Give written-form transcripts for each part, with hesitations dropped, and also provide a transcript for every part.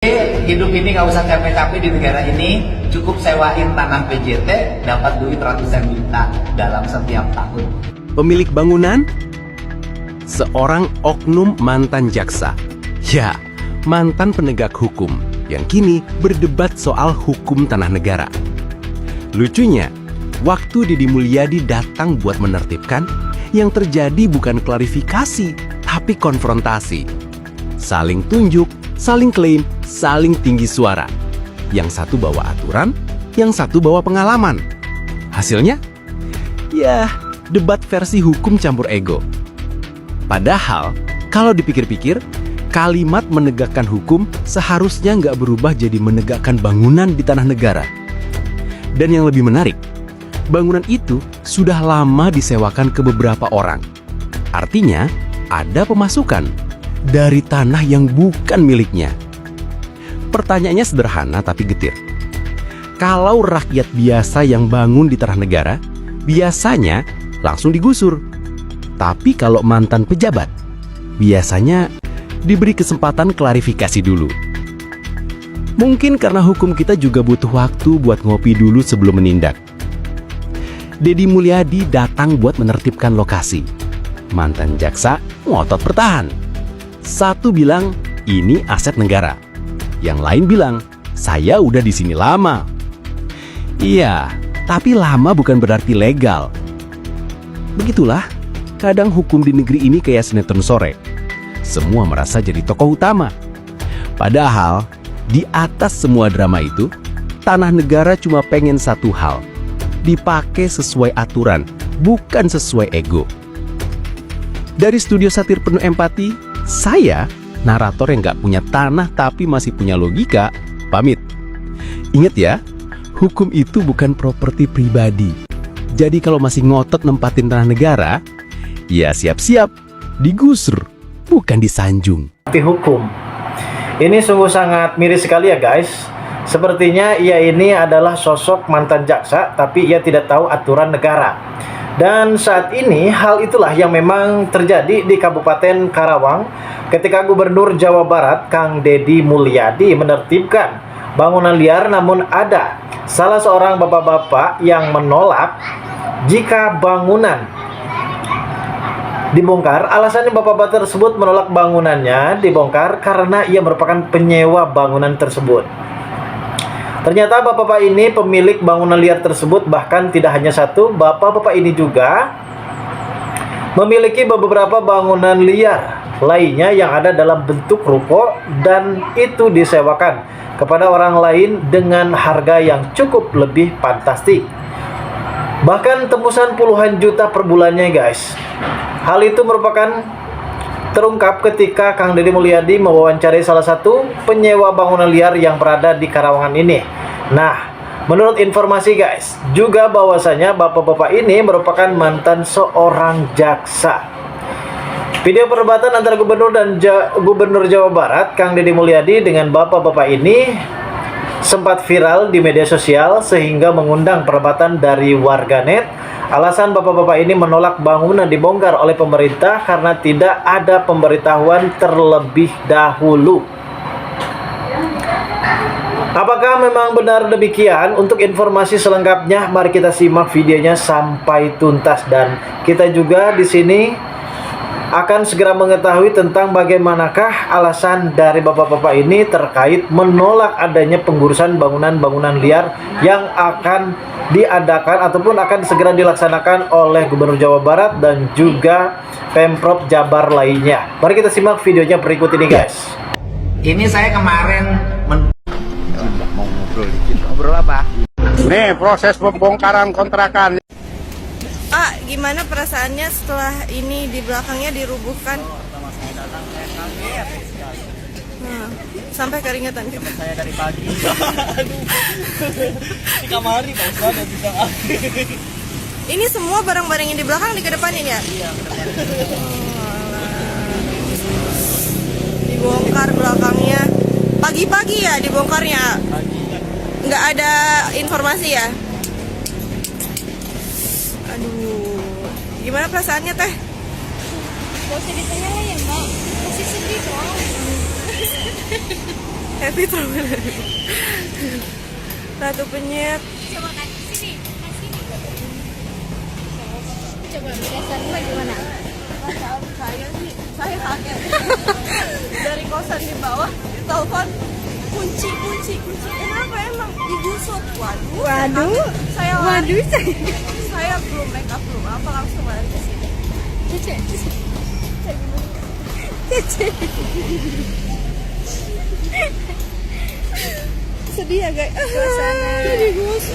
Hidup ini nggak usah capek-capek di negara ini, cukup sewain tanah PJT, dapat duit ratusan juta dalam setiap tahun. Pemilik bangunan? Seorang oknum mantan jaksa. Ya, mantan penegak hukum yang kini berdebat soal hukum tanah negara. Lucunya, waktu Deddy Mulyadi datang buat menertibkan, yang terjadi bukan klarifikasi, tapi konfrontasi. Saling tunjuk, saling klaim, saling tinggi suara. Yang satu bawa aturan, yang satu bawa pengalaman. Hasilnya? Ya, debat versi hukum campur ego. Padahal, kalau dipikir-pikir, kalimat menegakkan hukum seharusnya nggak berubah jadi menegakkan bangunan di tanah negara. Dan yang lebih menarik, bangunan itu sudah lama disewakan ke beberapa orang. Artinya, ada pemasukan dari tanah yang bukan miliknya. Pertanyaannya sederhana tapi getir. Kalau rakyat biasa yang bangun di tanah negara, biasanya langsung digusur. Tapi kalau mantan pejabat, biasanya diberi kesempatan klarifikasi dulu. Mungkin karena hukum kita juga butuh waktu buat ngopi dulu sebelum menindak. Deddy Mulyadi datang buat menertibkan lokasi. Mantan jaksa ngotot bertahan. Satu bilang, ini aset negara. Yang lain bilang, saya udah di sini lama. Iya, tapi lama bukan berarti legal. Begitulah, kadang hukum di negeri ini kayak sinetron sore. Semua merasa jadi tokoh utama. Padahal, di atas semua drama itu, tanah negara cuma pengen satu hal. Dipakai sesuai aturan, bukan sesuai ego. Dari studio satir penuh empati, saya, narator yang gak punya tanah tapi masih punya logika, pamit. Ingat ya, hukum itu bukan properti pribadi. Jadi kalau masih ngotot nempatin tanah negara, ya siap-siap digusur, bukan disanjung. Hukum ini sungguh sangat miris sekali ya guys. Sepertinya ia ini adalah sosok mantan jaksa, tapi ia tidak tahu aturan negara. Dan saat ini hal itulah yang memang terjadi di Kabupaten Karawang ketika Gubernur Jawa Barat Kang Deddy Mulyadi menertibkan bangunan liar, namun ada salah seorang bapak-bapak yang menolak jika bangunan dibongkar. Alasannya bapak-bapak tersebut menolak bangunannya dibongkar karena ia merupakan penyewa bangunan tersebut. Ternyata bapak-bapak ini pemilik bangunan liar tersebut, bahkan tidak hanya satu, bapak-bapak ini juga memiliki beberapa bangunan liar lainnya yang ada dalam bentuk ruko dan itu disewakan kepada orang lain dengan harga yang cukup lebih fantastik. Bahkan tembusan puluhan juta per bulannya guys. Hal itu merupakan terungkap ketika Kang Deddy Mulyadi mewawancarai salah satu penyewa bangunan liar yang berada di Karawangan ini. Nah, menurut informasi guys, juga bahwasanya bapak-bapak ini merupakan mantan seorang jaksa. Video perdebatan antara Gubernur dan Gubernur Jawa Barat Kang Deddy Mulyadi dengan bapak-bapak ini sempat viral di media sosial sehingga mengundang perdebatan dari warganet. Alasan bapak-bapak ini menolak bangunan dibongkar oleh pemerintah karena tidak ada pemberitahuan terlebih dahulu. Apakah memang benar demikian? Untuk informasi selengkapnya, mari kita simak videonya sampai tuntas dan kita juga di sini akan segera mengetahui tentang bagaimanakah alasan dari bapak-bapak ini terkait menolak adanya penggusuran bangunan-bangunan liar yang akan diadakan ataupun akan segera dilaksanakan oleh Gubernur Jawa Barat dan juga Pemprov Jabar lainnya. Mari kita simak videonya berikut ini guys. Ini saya kemarin mau ngobrol dikit. Ngobrol apa? Nih proses pembongkaran kontrakan. Gimana perasaannya setelah ini di belakangnya dirubuhkan? Pertama saya datang, saya kaget sekali. Sampai keringetan gitu. Saya dari pagi. Aduh. Di kamar nih Pak Ustaz dan bisa. Ini semua barang-barang yang di belakang dikedepanin ya? Iya, benar. Dibongkar belakangnya. Pagi-pagi ya dibongkarnya? Pagi. Nggak ada informasi ya? Aduh, gimana perasaannya teh? Gak usah ditanya lah ya mbak, masih sedih doang. Happy travel. Ratu Penyet. Coba kan sini. Coba biasanya bagaimana? Saya kaget. Dari kosan di bawah ditelepon kunci. Kenapa emang digusur? Waduh. Saya belum make up belum apa langsung balik ke sini. Cece. Sedih ya guys. Suasana digusur.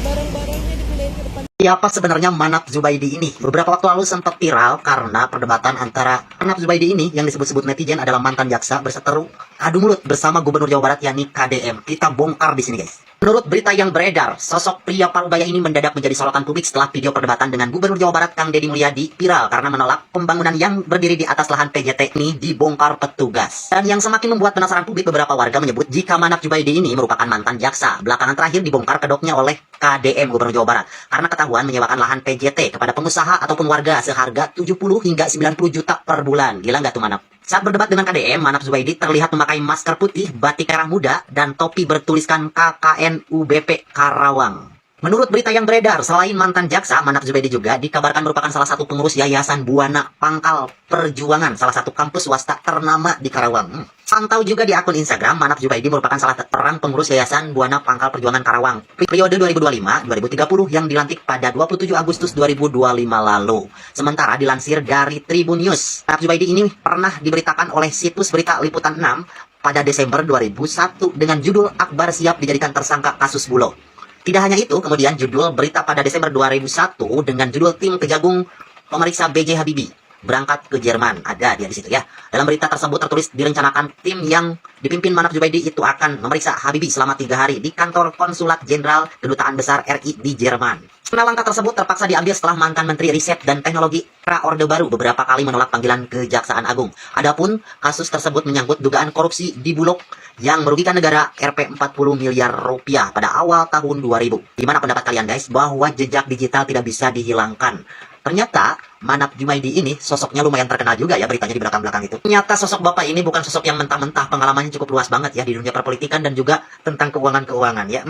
Barang-barangnya dipindahin ke depan. Siapa sebenarnya Manap Zubaidi ini? Beberapa waktu lalu sempat viral karena perdebatan antara Manap Zubaidi ini yang disebut-sebut netizen adalah mantan jaksa berseteru adu mulut bersama Gubernur Jawa Barat yakni KDM. Kita bongkar di sini guys. Menurut berita yang beredar, sosok pria Parubaya ini mendadak menjadi sorotan publik setelah video perdebatan dengan Gubernur Jawa Barat Kang Deddy Mulyadi viral karena menolak pembangunan yang berdiri di atas lahan PJT ini dibongkar petugas. Dan yang semakin membuat penasaran publik, beberapa warga menyebut jika Manap Zubaidi ini merupakan mantan jaksa. Belakangan terakhir dibongkar kedoknya oleh KDM Gubernur Jawa Barat karena ketahuan menyewakan lahan PJT kepada pengusaha ataupun warga seharga 70 hingga 90 juta per bulan. Gila nggak tuh Manap? Saat berdebat dengan KDM, Manap Zubaidi terlihat memakai masker putih, batik merah muda, dan topi bertuliskan KKN UBP Karawang. Menurut berita yang beredar, selain mantan jaksa, Manap Zubaidi juga dikabarkan merupakan salah satu pengurus Yayasan Buana Pangkal Perjuangan, salah satu kampus swasta ternama di Karawang. Pantau juga di akun Instagram, Manap Zubaidi merupakan salah seorang pengurus Yayasan Buana Pangkal Perjuangan Karawang periode 2025-2030 yang dilantik pada 27 Agustus 2025 lalu. Sementara dilansir dari Tribun News, Manap Zubaidi ini pernah diberitakan oleh situs berita Liputan 6 pada Desember 2001 dengan judul Akbar siap dijadikan tersangka kasus Bulog. Tidak hanya itu, kemudian judul berita pada Desember 2001 dengan judul Tim Kejagung Pemeriksa B.J. Habibie berangkat ke Jerman. Ada dia di situ ya. Dalam berita tersebut tertulis direncanakan tim yang dipimpin Manap Zubaidi itu akan memeriksa Habibie selama 3 hari di kantor Konsulat Jenderal Kedutaan Besar RI di Jerman. Nah, langkah tersebut terpaksa diambil setelah mantan Menteri Riset dan Teknologi Era Orde Baru beberapa kali menolak panggilan Kejaksaan Agung. Adapun kasus tersebut menyangkut dugaan korupsi di Bulog yang merugikan negara Rp 40 miliar rupiah pada awal tahun 2000. Gimana pendapat kalian guys bahwa jejak digital tidak bisa dihilangkan? Ternyata Manap Zubaidi ini sosoknya lumayan terkenal juga ya, beritanya di belakang-belakang itu. Ternyata sosok bapak ini bukan sosok yang mentah-mentah, pengalamannya cukup luas banget ya di dunia perpolitikan dan juga tentang keuangan-keuangan ya.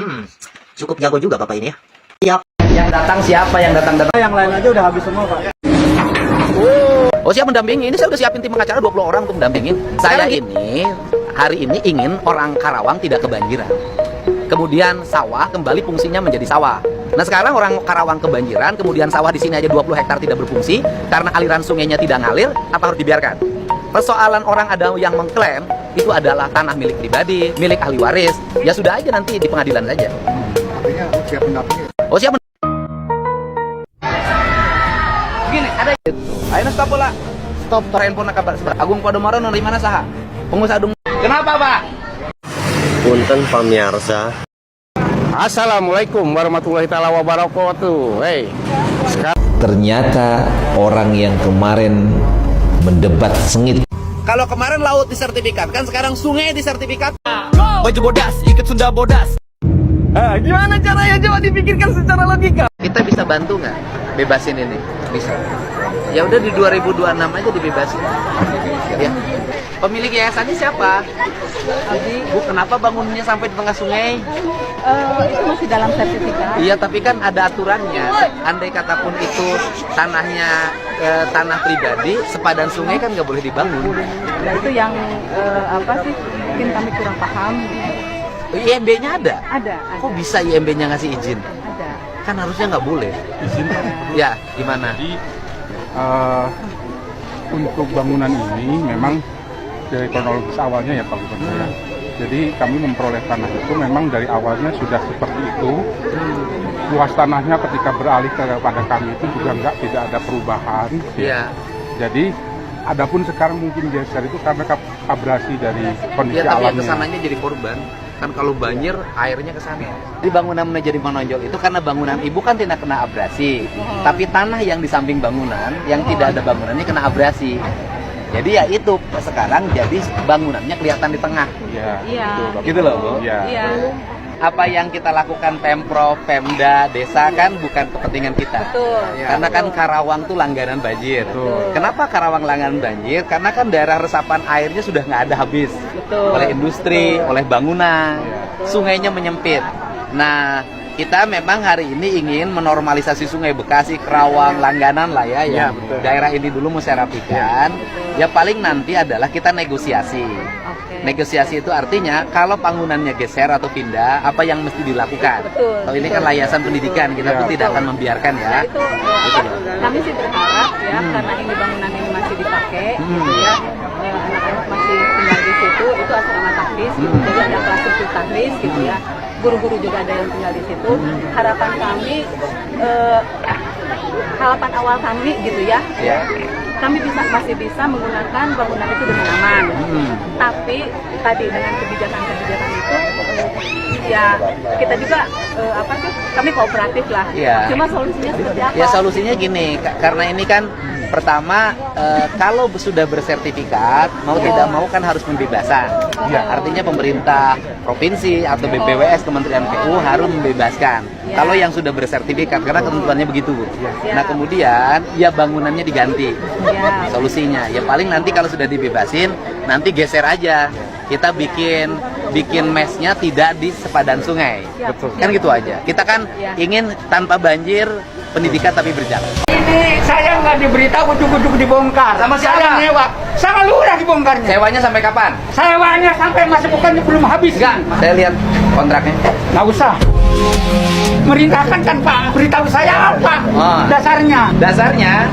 Cukup jago juga bapak ini ya. Siap. Yang datang siapa yang datang? Yang lain aja udah habis semua, Pak. Oh, siap mendampingi. Ini saya udah siapin tim pengacara 20 orang untuk mendampingin. Saya ini hari ini ingin orang Karawang tidak kebanjiran. Kemudian sawah kembali fungsinya menjadi sawah. Nah, sekarang orang Karawang kebanjiran, kemudian sawah di sini aja 20 hektar tidak berfungsi karena aliran sungainya tidak ngalir, apa harus dibiarkan? Persoalan orang ada yang mengklaim itu adalah tanah milik pribadi, milik ahli waris. Ya sudah aja nanti di pengadilan saja. Artinya siap mendampingi. Oh, siap. Begini, ada itu. Ayo stop bola. Stop handphone kabar sebar. Agung Podomoro di mana saha? Pengusaha Dung. Kenapa, Pak? Punten pamirsa. Assalamualaikum warahmatullahi taala wabarakatuh. Hey. Ternyata orang yang kemarin mendebat sengit. Kalau kemarin laut disertifikatkan, sekarang sungai disertifikat. Baju bodas, ikut Sunda bodas. Gimana caranya? Coba dipikirkan secara logika. Kita bisa bantu nggak bebasin ini? Bisa. Ya udah di 2026 aja dibebasin. Ya. Pemilik yayasannya siapa? Bu, kenapa bangunnya sampai di tengah sungai? Itu masih dalam sertifikat. Iya, tapi kan ada aturannya. Andai kata pun itu tanahnya tanah pribadi, sepadan sungai kan nggak boleh dibangun. Nah, itu yang apa sih? Mungkin kami kurang paham. IMB-nya ada? Ada. Kok bisa IMB-nya ngasih izin? Ada. Kan harusnya nggak boleh. Izin? Ya, gimana? Jadi untuk bangunan ini memang dari kronologis awalnya ya Pak Gubernur ya. Jadi kami memperoleh tanah itu memang dari awalnya sudah seperti itu. Luas tanahnya ketika beralih kepada kami itu juga tidak ada perubahan. Iya. Jadi adapun sekarang mungkin geser itu karena abrasi dari kondisi ya, tapi alamnya. yang kesananya jadi korban. Kan kalau banjir airnya ke sana. Di bangunan menjadi menonjol itu karena bangunan ibu kan tidak kena abrasi. Tapi tanah yang di samping bangunan yang tidak ada bangunannya kena abrasi. Jadi ya itu sekarang jadi bangunannya kelihatan di tengah. Iya. Gitu loh, Bu. Iya. Apa yang kita lakukan Pemprov, Pemda, desa kan bukan kepentingan kita. Betul. Karena kan Karawang tuh langganan banjir. Betul. Kenapa Karawang langganan banjir? Karena kan daerah resapan airnya sudah nggak ada habis. Betul. oleh industri, oleh bangunan, sungainya menyempit. Nah, kita memang hari ini ingin menormalisasi Sungai Bekasi, Kerawang, Langganan lah ya, yang daerah ini dulu mau saya rapikan. Ya paling nanti adalah kita negosiasi. Negosiasi itu artinya kalau bangunannya geser atau pindah, apa yang mesti dilakukan? Kalau ini kan layasan pendidikan, kita pun tidak akan membiarkan ya. Itu kami sih berharap ya, karena ini bangunan ini masih dipakai, gitu ya, anak-anak masih tinggal di situ, itu asrama tahfiz, jadi ada kelas khusus tahfiz gitu ya. Guru-guru juga ada yang tinggal di situ. Harapan kami, harapan awal kami gitu ya. Kami masih bisa menggunakan bangunan itu dengan aman. Tapi tadi dengan kebijakan-kebijakan itu, ya kita juga kami kooperatif lah. Cuma solusinya seperti apa? Ya solusinya gini, karena ini kan pertama kalau sudah bersertifikat mau tidak mau kan harus pembebasan. Artinya pemerintah provinsi atau BPWS Kementerian PU harus membebaskan. Kalau yang sudah bersertifikat karena ketentuannya begitu, Bu. Nah kemudian ya bangunannya diganti. Solusinya ya paling nanti kalau sudah dibebasin nanti geser aja. Kita bikin mesnya tidak di sepadan sungai. Kan gitu aja. Kita kan ingin tanpa banjir pendidikan tapi berjalan. Ini saya nggak diberitahu ujuk-ujuk dibongkar. Sama siapa? Saya nyewa. Sama lurah dibongkarnya. Sewanya sampai kapan? Sewanya sampai masih bukannya belum habis. Enggak, saya lihat kontraknya. Nggak usah. Merintahkan kan Pak, beritahu saya apa dasarnya?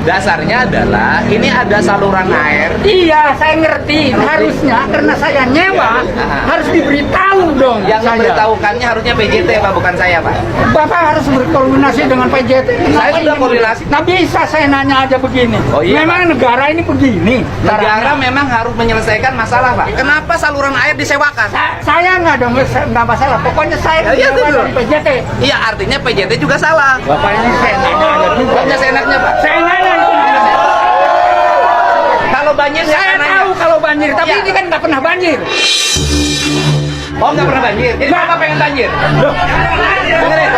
Dasarnya adalah ini ada saluran air. Iya, saya ngerti. Harusnya karena saya nyewa harus diberitahu dong. Yang memberitahukannya harusnya PJT Pak, bukan saya Pak. Bapak harus berkoordinasi dengan PJT. Saya sudah koordinasi. Nah bisa saya nanya aja begini. Memang negara ini begini. Negara memang harus menyelesaikan masalah Pak. Kenapa saluran air disewakan? Saya nggak masalah. Pokoknya saya nyewa dari PJT. Iya, artinya PJT juga salah. Bapak ini saya nanya aja juga. Seenaknya Pak. Saya nanya. Kalau banjir saya tahu kalau banjir, tapi ini kan nggak pernah banjir. Oh, nggak pernah banjir. Jadi Bapak pengen banjir. Dengerin.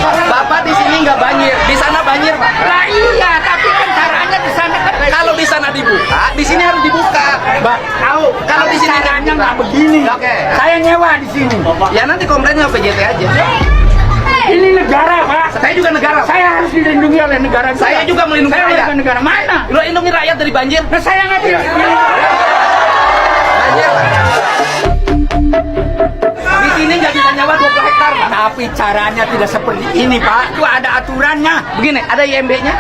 Bapak di sini nggak banjir, di sana banjir Pak. Lah iya, tapi kan caranya di sana kan. Kalau di sana dibuka, di sini harus dibuka. Tahu kalau di sini caranya nggak begini. Saya nyewa di sini. Ya nanti komplainnya PJT aja. Ini negara Pak. Saya juga negara. Saya harus dilindungi oleh negara. Saya juga melindungi rakyat. Negara mana? Lo lindungi rakyat dari banjir. Nah, saya nggak dilindungi. Banjir. Di sini nggak bisa nyawa 20 hektar Pak. Tapi caranya tidak seperti ini Pak. Itu ada aturannya. Begini, ada IMB-nya?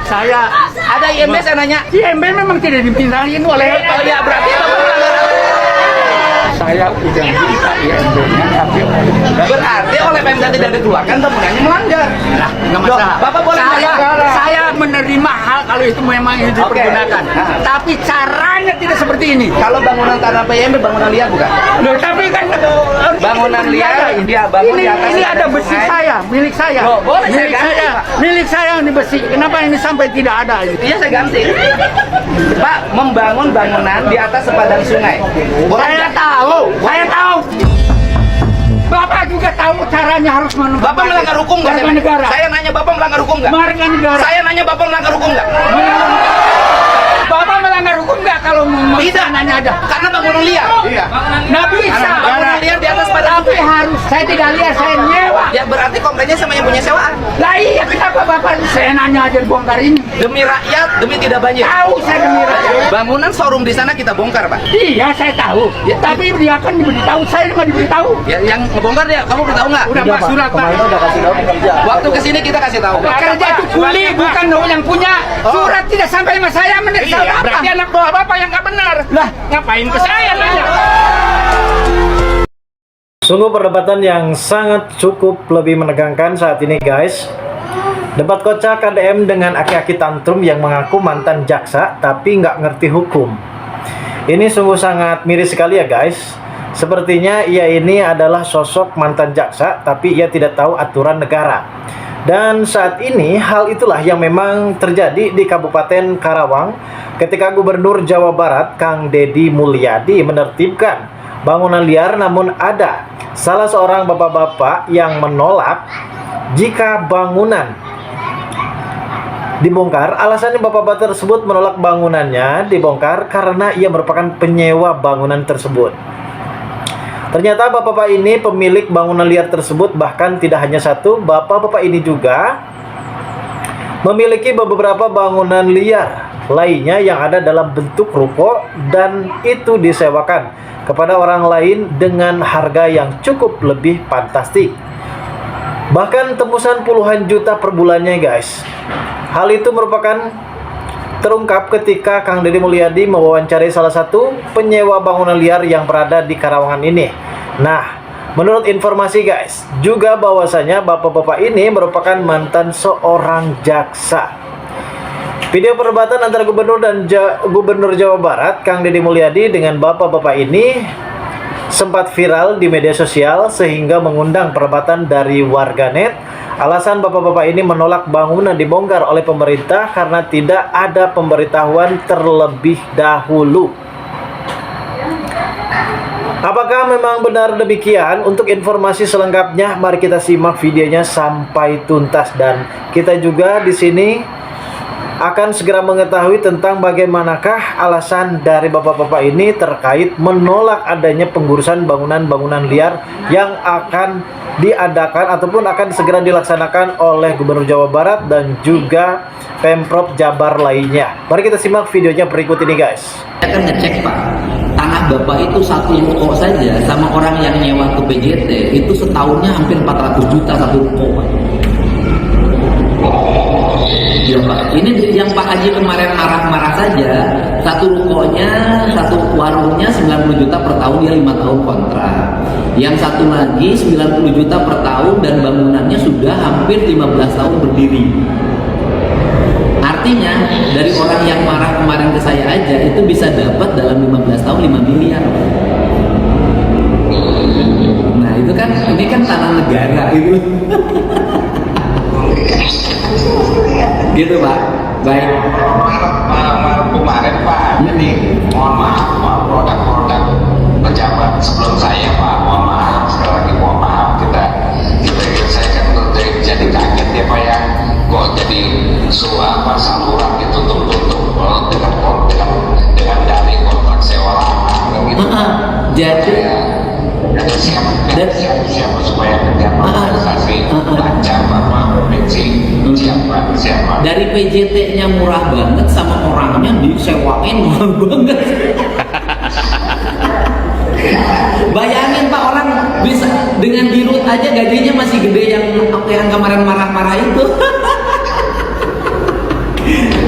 Saya ada IMB saya nanya. IMB memang tidak dipindahin oleh. Oh ya berarti saya udah minta IMB-nya tapi berarti oleh Pemda tidak dikeluarkan bangunannya melanggar. Nah, nggak masalah. Bapak boleh saya menerima hal kalau itu memang ini dipergunakan. Tapi caranya tidak seperti ini. Kalau bangunan tanah PMB bangunan liar bukan? Loh, tapi kan bangunan liar dia bangun di atas. Ini ada besi saya, milik saya. Loh, boleh milik saya. Milik saya yang di besi. Kenapa ini sampai tidak ada? Iya saya ganti. Pak, membangun bangunan di atas sepadan sungai. Saya tahu. Saya tahu. Bapak juga tahu caranya harus menunggu. Bapak melanggar hukum nggak? Negara. Saya nanya Bapak melanggar hukum nggak? Warga negara. Saya nanya Bapak melanggar hukum nggak? Bapak melanggar hukum nggak kalau mau tidak nanya ada? Karena bangunan liar. Iya. Nggak bisa. Bangunan liar di atas pada tapi harus. Saya tidak liar, saya nyewa. Ya berarti komplainnya sama yang punya sewaan. Lah iya, kenapa Bapak saya nanya aja bongkar ini? Demi rakyat, demi tidak banjir. Tahu saya demi rakyat. Bangunan showroom di sana kita bongkar Pak. Iya, saya tahu. Ya, tapi dia kan diberitahu, saya nggak diberitahu. Ya, yang ngebongkar dia, kamu beritahu nggak? Udah Pak, surat Pak. Waktu kesini kita kasih tahu. Kerja itu kuli, bukan yang punya. Surat tidak sampai sama saya, menerima apa? Berarti anak buah Bapak yang nggak benar. Lah, ngapain ke saya nanya? Sungguh perdebatan yang sangat cukup lebih menegangkan saat ini guys. Debat kocak KDM dengan aki-aki tantrum yang mengaku mantan jaksa tapi nggak ngerti hukum. Ini sungguh sangat miris sekali ya guys. Sepertinya ia ini adalah sosok mantan jaksa tapi ia tidak tahu aturan negara. Dan saat ini hal itulah yang memang terjadi di Kabupaten Karawang ketika Gubernur Jawa Barat Kang Deddy Mulyadi menertibkan bangunan liar, namun ada salah seorang bapak-bapak yang menolak jika bangunan dibongkar. Alasannya bapak-bapak tersebut menolak bangunannya dibongkar karena ia merupakan penyewa bangunan tersebut. Ternyata bapak-bapak ini pemilik bangunan liar tersebut, bahkan tidak hanya satu, bapak-bapak ini juga memiliki beberapa bangunan liar lainnya yang ada dalam bentuk ruko dan itu disewakan kepada orang lain dengan harga yang cukup lebih fantastik. Bahkan tembusan puluhan juta per bulannya, guys. Hal itu merupakan terungkap ketika Kang Deddy Mulyadi mewawancari salah satu penyewa bangunan liar yang berada di Karawangan ini. Nah, menurut informasi, guys, juga bahwasanya bapak-bapak ini merupakan mantan seorang jaksa. Video perdebatan antara Gubernur dan Gubernur Jawa Barat Kang Deddy Mulyadi dengan bapak-bapak ini sempat viral di media sosial sehingga mengundang perdebatan dari warganet. Alasan bapak-bapak ini menolak bangunan dibongkar oleh pemerintah karena tidak ada pemberitahuan terlebih dahulu. Apakah memang benar demikian? Untuk informasi selengkapnya, mari kita simak videonya sampai tuntas dan kita juga di sini akan segera mengetahui tentang bagaimanakah alasan dari bapak-bapak ini terkait menolak adanya pengurusan bangunan-bangunan liar yang akan diadakan ataupun akan segera dilaksanakan oleh Gubernur Jawa Barat dan juga Pemprov Jabar lainnya. Mari kita simak videonya berikut ini, guys. Saya kan ngecek, Pak, tanah bapak itu satu ruko saja sama orang yang nyewa ke PJT itu setahunnya hampir 400 juta satu ruko, Pak. Ya, Pak. Ini yang Pak Haji kemarin marah-marah saja, satu rukonya, satu warungnya 90 juta per tahun, dia 5 tahun kontrak. Yang satu lagi 90 juta per tahun dan bangunannya sudah hampir 15 tahun berdiri. Artinya dari orang yang marah kemarin ke saya aja itu bisa dapat dalam 15 tahun 5 miliar. Nah itu kan, ini kan tanah negara itu. Gitu Pak. Baik. Kemarin Pak, jadi mohon maaf Pak, produk-produk pejabat sebelum saya Pak, mohon maaf, sekali lagi mohon maaf, kita saya kan jadi kaget ya Pak ya, kok jadi saluran ditutup-tutup dengan dari kontrak sewa lama gitu. Jadi siapa supaya kerja organisasi lancar Bapak provinsi siapa dari PJT-nya murah banget sama orangnya disewain murah banget. Bayangin Pak, orang bisa dengan dirut aja gajinya masih gede yang kemarin marah-marah itu.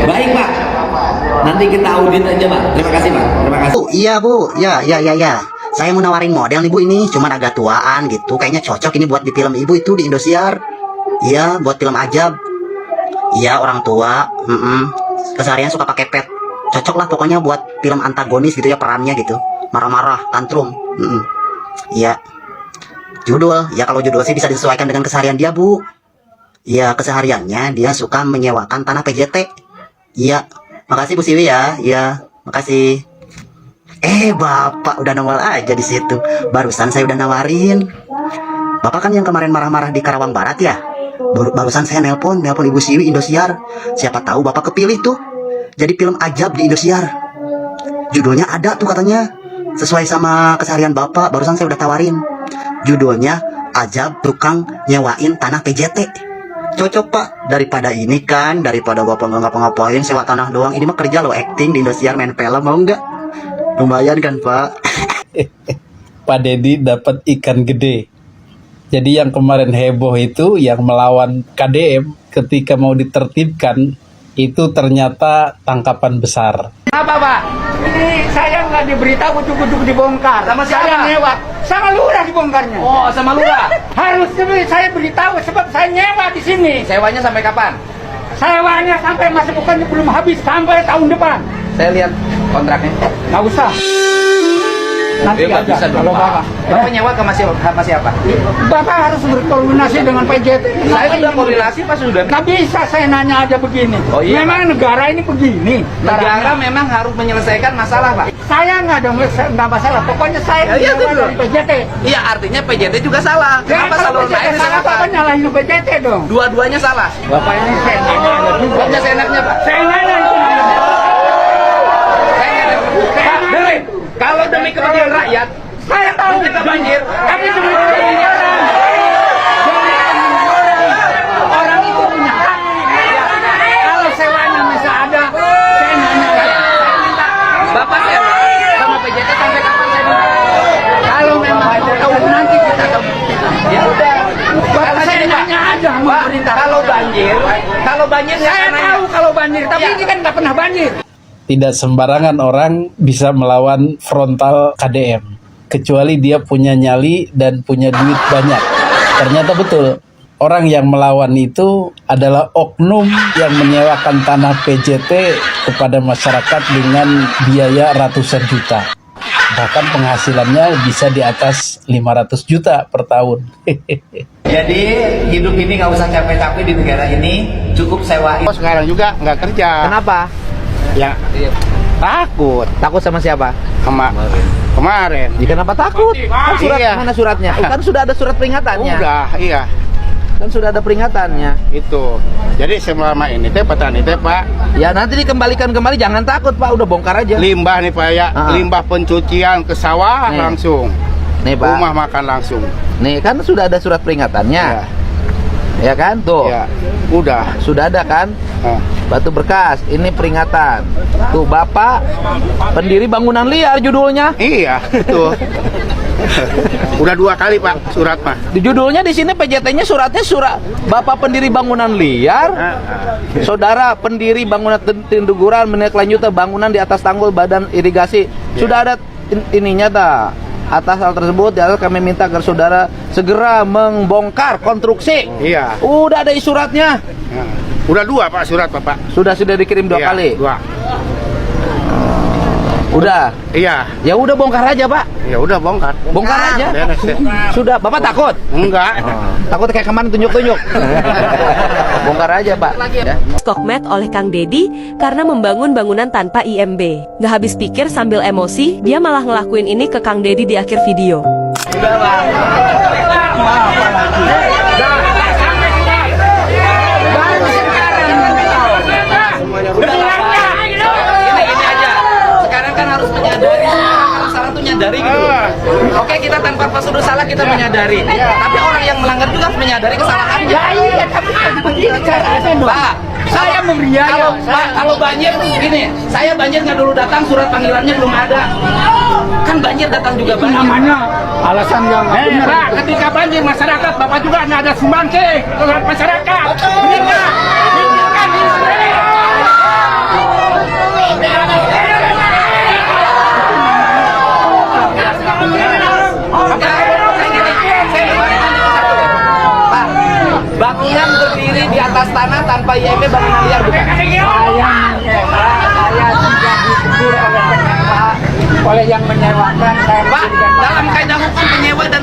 Baik Pak, nanti kita audit aja Pak. Terima kasih Pak. Terima kasih. Iya Bu, ya. Saya mau nawarin model nih Bu, ini cuman agak tuaan gitu. Kayaknya cocok ini buat di film Ibu itu di Indosiar. Iya, buat film Ajab. Iya, orang tua. Keseharian suka pakai pet. Cocok lah pokoknya buat film antagonis gitu ya, perannya gitu. Marah-marah, tantrum. Iya. Judul, ya kalau judul sih bisa disesuaikan dengan keseharian dia Bu. Iya, kesehariannya dia suka menyewakan tanah PJT. Iya. Makasih Bu Siwi ya. Iya, makasih. Bapak udah nongol aja di situ. Barusan saya udah nawarin. Bapak kan yang kemarin marah-marah di Karawang Barat ya. Barusan saya nelpon Ibu Siwi Indosiar. Siapa tahu Bapak kepilih tuh jadi film Ajab di Indosiar. Judulnya ada tuh katanya, sesuai sama keseharian Bapak. Barusan saya udah tawarin. Judulnya Ajab Tukang Nyewain Tanah PJT. Cocok Pak. Daripada ini kan, daripada Bapak nggak ngapa-ngapain sewa tanah doang. Ini mah kerja lo, acting di Indosiar, main film, mau nggak? Lumayan kan Pak. Pak Deddy dapat ikan gede. Jadi yang kemarin heboh itu yang melawan KDM ketika mau ditertibkan itu ternyata tangkapan besar. Apa Pak? Ini saya nggak diberitahu ujuk-ujuk dibongkar. Sama siapa? Saya nyewa. Sama lurah dibongkarnya. Oh, sama lurah. Harusnya saya beritahu sebab saya nyewa di sini. Sewanya sampai kapan? Sewanya sampai masa bukannya belum habis, sampai tahun depan. Saya lihat kontraknya. Nggak usah. nanti nggak aja bisa dong, kalau Pak. Bapak. Bapak nyewa ke sama siapa? Bapak harus berkoordinasi dengan PJT. Saya sudah koordinasi Pak sudah. Nggak bisa saya nanya aja begini. Oh, iya, memang negara ini begini. Negara caranya. memang harus menyelesaikan masalah Pak. Saya nggak masalah. Pokoknya saya Ya, iya, menyewa betul. dari PJT. Iya artinya PJT juga salah. Ya, Kenapa kalau saluran PJT air salah, Bapak disalahkan? nyalahin PJT dong. Dua-duanya salah. Bapak ini saya nanya aja juga. Bapak seenaknya Pak. Saya nanya itu. Pak, dengerin. Kalau demi kepentingan rakyat, Saya tahu kita banjir. tapi demi kepentingan orang itu punya hak. Kalau sewanya masih ada, saya nanya aja. Bapak sewa sama PJT sampai kapan saya minta? Kalau memang nanti kita akan Ya udah. Bapak saya nanya aja sama Pak, pemerintah. kalau banjir Saya tahu kalau banjir, tapi ini kan nggak pernah banjir. Tidak sembarangan orang bisa melawan frontal KDM, kecuali dia punya nyali dan punya duit banyak. Ternyata betul, orang yang melawan itu adalah oknum yang menyewakan tanah PJT kepada masyarakat dengan biaya ratusan juta. Bahkan penghasilannya bisa di atas 500 juta per tahun. Jadi hidup ini nggak usah capek-capek di negara ini, cukup sewain. Sekarang juga nggak kerja. Kenapa? Ya takut Takut sama siapa? sama kemarin. Ya, kenapa takut? Kan surat Iya. mana suratnya? Kan sudah ada surat peringatannya. Udah, iya Kan sudah ada peringatannya. itu. Jadi selama ini teh petani teh Pak Ya nanti dikembalikan kembali, jangan takut Pak, udah bongkar aja. limbah nih Pak ya, limbah pencucian ke sawah Nih. langsung, Nih Pak, rumah makan langsung. nih kan sudah ada surat peringatannya. Ya kan? Tuh. Ya, udah. Sudah ada kan? Oh. Batu berkas, ini peringatan. Tuh Bapak pendiri bangunan liar judulnya. Iya, itu. Udah 2 kali Pak surat mah. Di judulnya di sini PJT-nya suratnya surat Bapak pendiri bangunan liar. Saudara pendiri bangunan tinduguran menindaklanjuti bangunan di atas tanggul badan irigasi. Sudah ada ininya dah. Atas hal tersebut, di atas kami minta agar saudara segera membongkar konstruksi. Iya. Udah ada suratnya. Udah 2 Pak surat Bapak. Sudah dikirim 2 Iya, kali. 2. Udah. Iya. Ya udah bongkar aja, Pak. Ya udah bongkar. Bongkar aja. Beres ya. Sudah, Bapak takut? Enggak. Takut kayak kemarin tunjuk-tunjuk. Bongkar aja, Pak. Ya. Skokmed oleh Kang Dedi karena membangun bangunan tanpa IMB. Nggak habis pikir sambil emosi, dia malah ngelakuin ini ke Kang Dedi di akhir video. Udah lah. Ini aja. Sekarang kan harus menyadari kalau salah tuh nyadari gitu. Oke, kita tanpa prosedur salah kita menyadari. Tapi orang yang melanggar juga harus menyadari kesalahannya. Ya iya, tapi begini caranya dong. Pak, Saya membiayai. Kalau banjir gini, saya banjir nggak dulu datang, surat panggilannya belum ada. Kan banjir datang juga banjir. Namanya alasan yang benar. Pak, ketika banjir masyarakat, Bapak juga nggak ada sumbangsi ke masyarakat. Benar nggak? Kan Pak, bangunan berdiri di atas tanah tanpa IMB bangunan liar bukan? saya sudah ditegur oleh penyewa, oleh yang menyewakan. Saya Pak, dalam kaidah hukum penyewa dan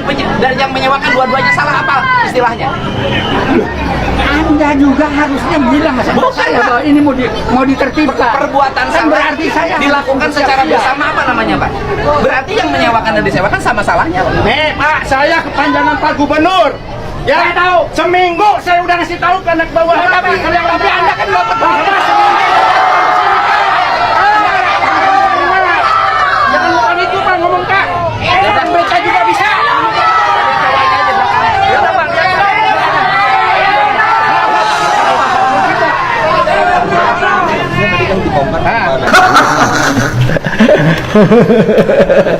yang menyewakan dua-duanya salah apa istilahnya? Anda juga harusnya bilang sama saya bahwa ini mau ditertibkan. Perbuatan Kan salah berarti saya dilakukan harus secara siap-siap. bersama apa namanya, Pak? Berarti yang menyewakan dan disewakan sama salahnya. Nih Pak, saya kepanjangan Pak Gubernur. Ya, saya tahu. Seminggu saya udah ngasih tahu ke anak bawah. Tapi Anda kan nggak peduli. Jangan bukan itu Pak ngomong Kak. Dan mereka juga bisa.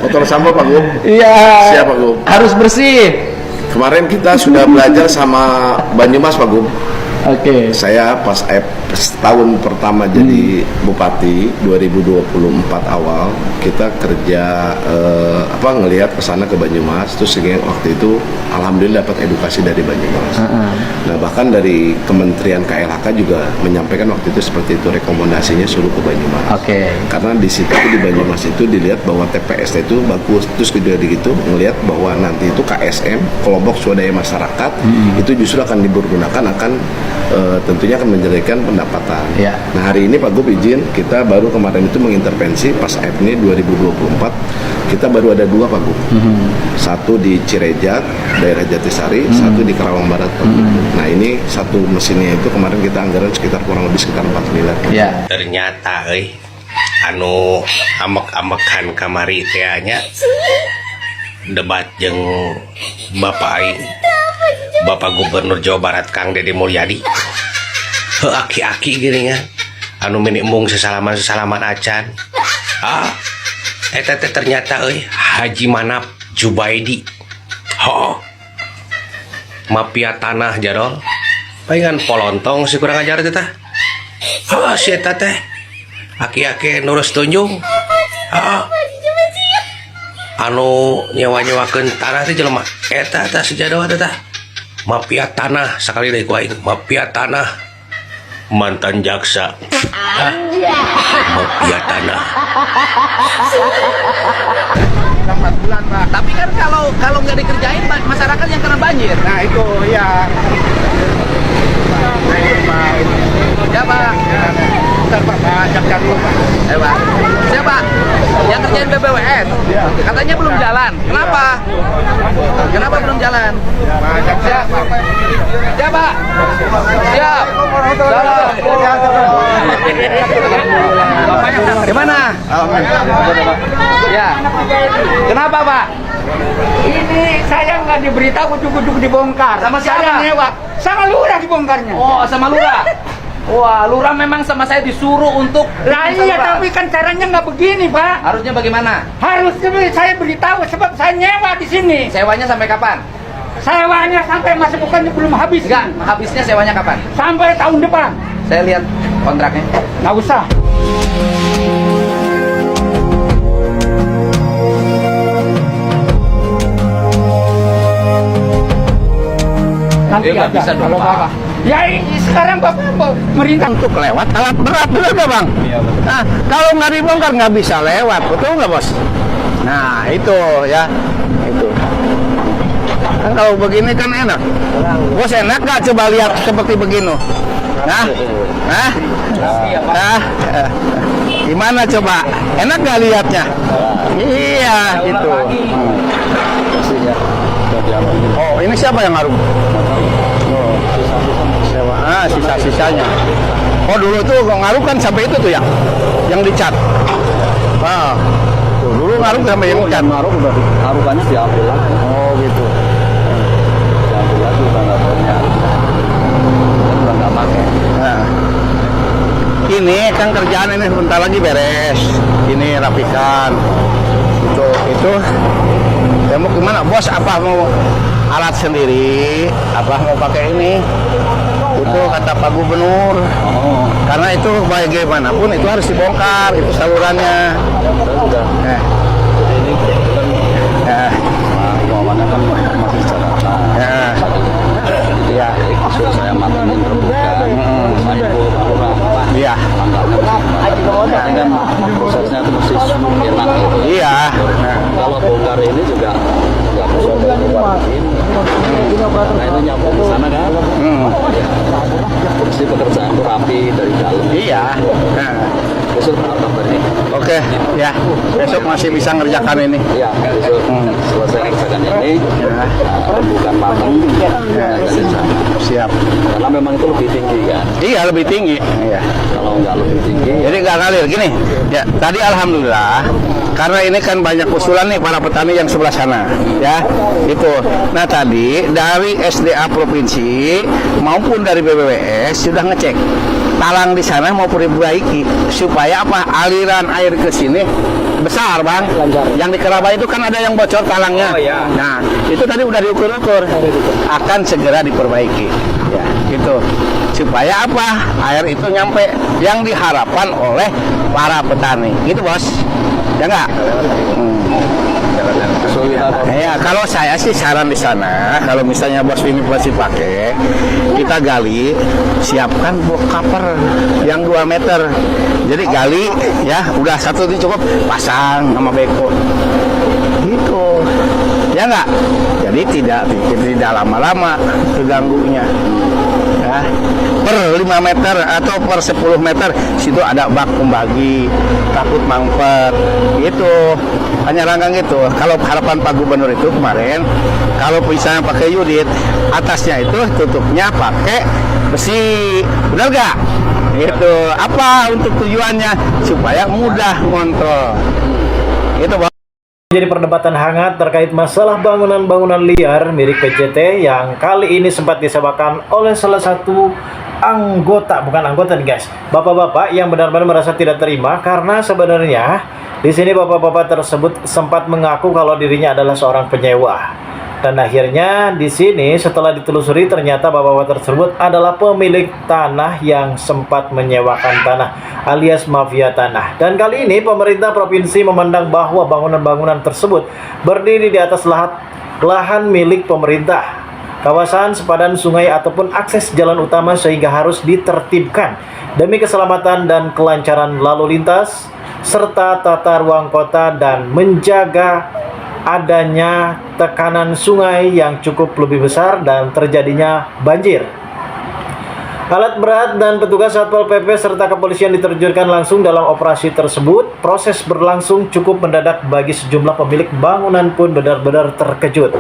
Motor sampah Pak Gub. Iya. Siap Pak Gub. Harus bersih. Kemarin kita sudah belajar sama Banyumas Pak Gub. Oke. Saya pas tahun pertama jadi bupati 2024 awal kita kerja ngelihat kesana ke Banyumas, terus sehingga waktu itu alhamdulillah dapat edukasi dari Banyumas. Nah bahkan dari Kementerian KLHK juga menyampaikan waktu itu seperti itu, rekomendasinya suruh ke Banyumas. Karena di situ di Banyumas itu dilihat bahwa TPS itu bagus, terus juga gitu ngelihat bahwa nanti itu KSM, kelompok swadaya masyarakat itu justru akan dipergunakan, akan tentunya akan menjadikan pendapatan. Nah hari ini Pak Gub izin, kita baru kemarin itu mengintervensi pas ini 2024 kita baru ada 2 Pak Gub. Satu di Cirejat daerah Jatisari, satu di Karawang Barat Pak Gub. Nah ini satu mesinnya itu kemarin kita anggaran kurang lebih sekitar 4 miliar. Ternyata anu amek-amekan kamari teh nya debat jeung Bapak aing, Bapak Gubernur Jawa Barat Kang Deddy Mulyadi. Aki-aki gini anu minimung sesalaman acan. Eta teh ternyata Haji Manap Jubaidi. Mafia tanah jadol. Palingan polontong si kurang ajar teh. Si eta teh aki-aki nurus tunjung. Anu nyewa-nyewakeun tanah teh jelema. Eta teh sejadoh teh. Mafia tanah sakali deui ku aing. Mafia tanah mantan jaksa. Mafia tanah. 4 bulan Pak. Tapi kan kalau nggak dikerjain masyarakat yang kena banjir. Nah itu ya. Ya Pak. Bentar Pak, ajak dulu Pak. Ayo Pak. Siapa? Yang kerjain BBWN. Katanya belum jalan. Kenapa? Kenapa belum jalan? Siap. Siap Pak. Siap. Salam. Gimana? Ya. Kenapa Pak? Ini saya nggak diberitahu, ujuk-ujuk dibongkar. Sama siapa? Saya nyewa. Sama lurah dibongkarnya. Oh, sama lurah. Wah, lurah memang sama saya disuruh untuk. Lah iya, tapi kan caranya nggak begini Pak. Harusnya bagaimana? Harusnya saya beritahu sebab saya nyewa di sini. Sewanya sampai kapan? Sewanya sampai masa bukannya belum habis. Enggak, habisnya sewanya kapan? Sampai tahun depan. Saya lihat kontraknya. Nggak usah. Nanti nggak bisa dong, kalau Pak. Bapak. Ya sekarang Bapak merintah untuk lewat alat berat, betul nggak Bang? Iya, betul. Nah, kalau nggak dibongkar nggak bisa lewat, betul nggak Bos? Nah itu ya, itu. Kan kalau begini kan enak. Bos enak nggak coba lihat seperti begini? Nah, gimana coba? Enak nggak lihatnya? Iya, itu. Oh, ini siapa yang ngaruh? Oh, sisa-sisanya. Oh, dulu tuh ngaruh kan sampai itu tuh ya, yang dicat. Nah, tuh, dulu ngaruh sampai yang dicat. Ngaruh udah ngaruhannya diambil lagi. Oh, gitu. Diambil lagi udah nggak punya. Udah nggak pakai. Nah, ini kan kerjaan ini sebentar lagi beres. Ini rapikan. Itu. Ya mau gimana bos, apa mau alat sendiri, apa mau pakai ini? Itu kata Pak Gubernur. Karena itu bagaimanapun itu harus dibongkar, itu salurannya. Ini kan masih Jakarta. Ya, saya matangin terbuka. Iya. Kan prosesnya itu mesti enak. Iya. Kalau bongkar ini juga nggak bisa dibuatin. Karena itu nyambung ke sana kan. Mesti pekerjaan itu rapi dari dalam. Iya. Besok apa tadi? Oke, ya. Besok masih bisa ngerjakan ini. Iya. Besok selesai kerjakan ini. Bukan matang. Siap. Karena memang itu lebih tinggi kan. Iya, lebih tinggi. Iya. Kalau nggak lebih tinggi. Jadi nggak ngalir gini. Ya, tadi alhamdulillah. Karena ini kan banyak usulan nih para petani yang sebelah sana, ya, itu. Nah tadi dari SDA provinsi maupun dari BBWS sudah ngecek talang di sana mau diperbaiki supaya apa, aliran air ke sini besar bang. Yang di Kerabai itu kan ada yang bocor talangnya. Nah itu tadi udah diukur-ukur, akan segera diperbaiki, ya, gitu. Supaya apa, air itu nyampe yang diharapkan oleh para petani, gitu bos. Ya enggak? Kalau saya sih saran di sana, kalau misalnya bos ini masih pakai, kita gali, siapkan box cover yang 2 meter. Jadi gali, ya, udah satu ini cukup, pasang sama beko. Gitu. Ya nggak? Jadi tidak lama-lama keganggunya. Ya. Per 5 meter atau per 10 meter situ ada bak pembagi, takut mampet gitu, hanya ranggang gitu. Kalau harapan Pak Gubernur itu kemarin, kalau misalnya pakai unit, atasnya itu tutupnya pakai besi, benar gak? Gitu. Apa untuk tujuannya? Supaya mudah ngontrol. Itu Bang. Jadi perdebatan hangat terkait masalah bangunan-bangunan liar milik PJT yang kali ini sempat disewakan oleh salah satu anggota, bukan anggota nih guys, bapak-bapak yang benar-benar merasa tidak terima karena sebenarnya di sini bapak-bapak tersebut sempat mengaku kalau dirinya adalah seorang penyewa. Dan akhirnya di sini setelah ditelusuri ternyata bapak-bapak tersebut adalah pemilik tanah yang sempat menyewakan tanah alias mafia tanah. Dan kali ini pemerintah provinsi memandang bahwa bangunan-bangunan tersebut berdiri di atas lahan milik pemerintah, kawasan sepadan sungai ataupun akses jalan utama sehingga harus ditertibkan demi keselamatan dan kelancaran lalu lintas serta tata ruang kota dan menjaga adanya tekanan sungai yang cukup lebih besar dan terjadinya banjir. Alat berat dan petugas Satpol PP serta kepolisian diterjunkan langsung dalam operasi tersebut. Proses berlangsung cukup mendadak bagi sejumlah pemilik bangunan pun benar-benar terkejut.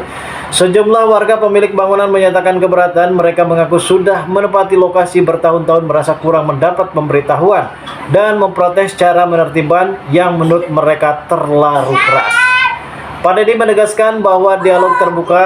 Sejumlah warga pemilik bangunan menyatakan keberatan. Mereka mengaku sudah menempati lokasi bertahun-tahun merasa kurang mendapat pemberitahuan dan memprotes cara penertiban yang menurut mereka terlalu keras. Pak Deddy menegaskan bahwa dialog terbuka